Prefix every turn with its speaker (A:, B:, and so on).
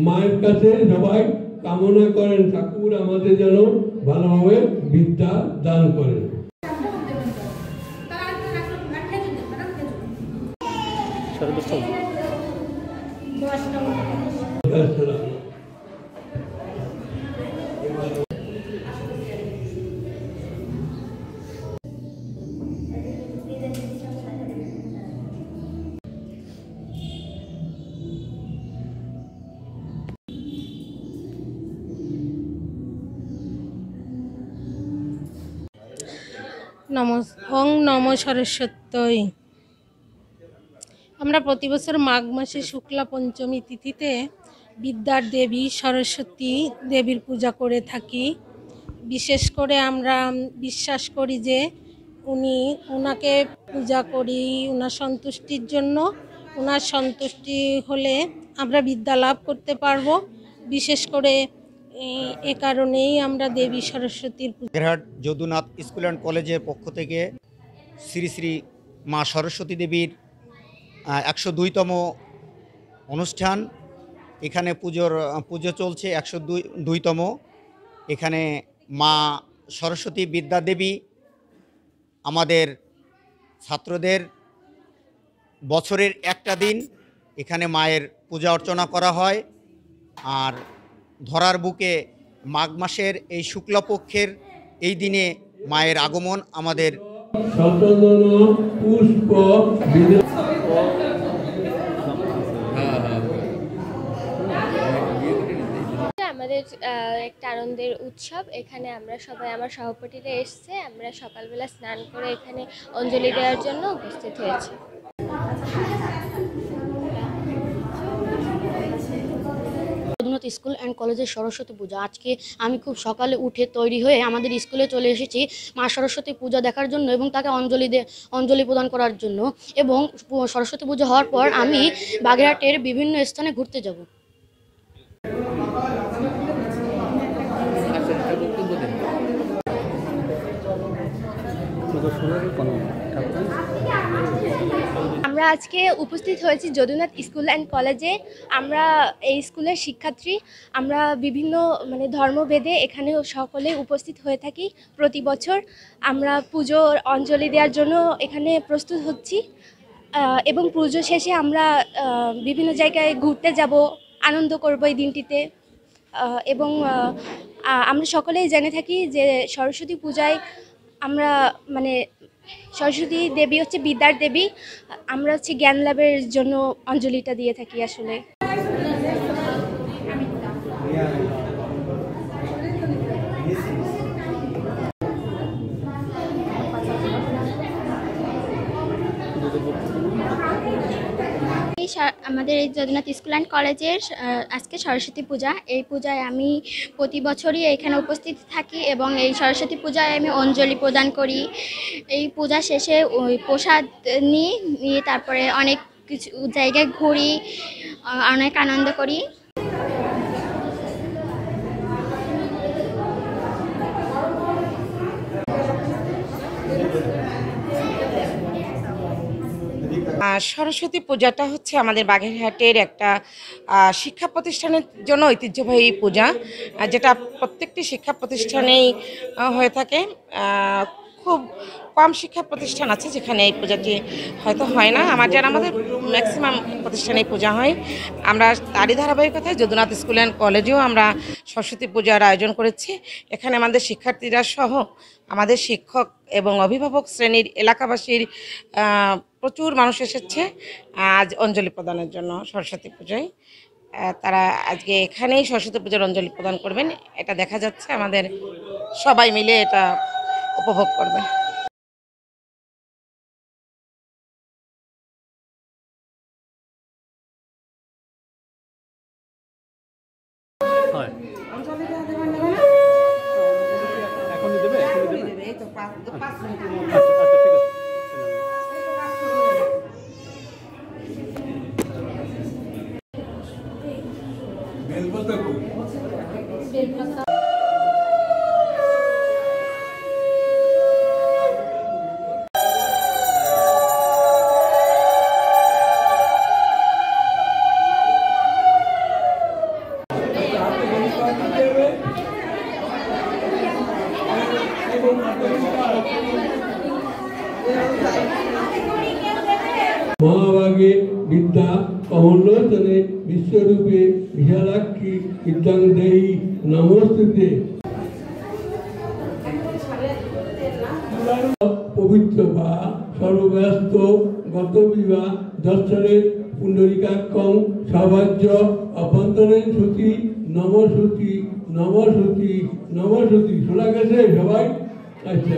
A: মায়ের কাছে সবাই কামনা করেন ঠাকুর আমাদের যেন ভালোভাবে বিদ্যা দান করেন।
B: ওং নমো সরস্বত্যই। আমরা প্রতি বছর মাঘ মাসে শুক্লা পঞ্চমী তিথিতে বিদ্যার দেবী সরস্বতী দেবীর পূজা করে থাকি। বিশেষ করে আমরা বিশ্বাস করি যে ওনাকে পূজা করি ওনার সন্তুষ্টির জন্য। ওনার সন্তুষ্টি হলে আমরা বিদ্যা লাভ করতে পারবো। বিশেষ করে এ কারণেই আমরা দেবী সরস্বতীর
C: বাগেরহাট যদুনাথ স্কুল অ্যান্ড কলেজের পক্ষ থেকে শ্রী শ্রী মা সরস্বতী দেবীর 102তম অনুষ্ঠান। এখানে পুজো চলছে 102তম। এখানে মা সরস্বতী বিদ্যা দেবী আমাদের ছাত্রদের বছরের একটা দিন এখানে মায়ের পূজা অর্চনা করা হয়। আর ধরার বুকে মাঘ মাসের এই শুক্লপক্ষের এই দিনে মায়ের আগমন আমাদের
D: আমাদের একটা আনন্দের উৎসব। এখানে আমরা সবাই আমার সহপাঠীরা এসছে। আমরা সকালবেলা স্নান করে এখানে অঞ্জলি দেওয়ার জন্য উপস্থিত হয়েছি।
E: যদুনাথ স্কুল অ্যান্ড কলেজের সরস্বতী পূজা। আজকে আমি খুব সকালে উঠে তৈরি হয়ে আমাদের স্কুলে চলে এসেছি মা সরস্বতী পূজা দেখার জন্য এবং তাকে অঞ্জলি প্রদান করার জন্য। এবং সরস্বতী পূজা হওয়ার পর আমি বাগেরহাটের বিভিন্ন স্থানে ঘুরতে যাব।
D: আমরা আজকে উপস্থিত হয়েছি যদুনাথ স্কুল অ্যান্ড কলেজে। আমরা এই স্কুলের শিক্ষার্থী। আমরা বিভিন্ন ধর্মভেদে এখানে সকলে উপস্থিত হয়ে থাকি প্রতি বছর। আমরা পুজোর অঞ্জলি দেওয়ার জন্য এখানে প্রস্তুত হচ্ছি এবং পুজো শেষে আমরা বিভিন্ন জায়গায় ঘুরতে যাব, আনন্দ করব এই দিনটিতে। এবং আমরা সকলেই জেনে থাকি যে সরস্বতী পূজায় আমরা সরস্বতী দেবী হচ্ছে বিদ্যার দেবী। আমরা হচ্ছে জ্ঞান লাভের জন্য অঞ্জলিটা দিয়ে থাকি আসলে।
F: আমাদের এই যদুনাথ স্কুল অ্যান্ড কলেজের আজকে সরস্বতী পূজা। এই পূজায় আমি প্রতি বছরই এখানে উপস্থিত থাকি এবং এই সরস্বতী পূজায় আমি অঞ্জলি প্রদান করি। এই পূজা শেষে ওই প্রসাদ নিয়ে তারপরে অনেক কিছু জায়গায় ঘুরি, অনেক আনন্দ করি।
G: সরস্বতী পূজাটা হচ্ছে আমাদের বাগেরহাটের একটা শিক্ষা প্রতিষ্ঠানের জন্য ঐতিহ্যবাহী পূজা, যেটা প্রত্যেকটি শিক্ষা প্রতিষ্ঠানেই হয়ে থাকে। খুব কম শিক্ষা প্রতিষ্ঠান আছে যেখানে এই পূজাটি হয়তো হয় না। আমাদের ম্যাক্সিমাম প্রতিষ্ঠানে পূজা হয়। আমরা তারই ধারাবাহিকতায় যদুনাথ স্কুল অ্যান্ড কলেজেও আমরা সরস্বতী পূজার আয়োজন করেছি। এখানে আমাদের শিক্ষার্থীরা সহ আমাদের শিক্ষক এবং অভিভাবক শ্রেণীর এলাকাবাসীর প্রচুর মানুষ এসেছে আজ অঞ্জলি প্রদানের জন্য সরস্বতী পূজায়। তারা আজকে এখানেই সরস্বতী পূজার অঞ্জলি প্রদান করবেন। এটা দেখা যাচ্ছে আমাদের সবাই মিলে এটা উপভোগ করবে।
A: বিভাগে বিদ্যা কমলোচনে বিশ্বরূপে বিশালাক্ষী বিদ্যাং দেহি নমস্তুতে। পবিত্র বা সর্বব্যস্ত গত বিবাহ দর্শনের পুণ্ডরিকাক্ষং সাবাজ্য অভ্যন্তরীণ শ্রুতি নমশ্রুতি নমশ্রুতি নমশ্রুতি। শোনা গেছে সবাই? আচ্ছা।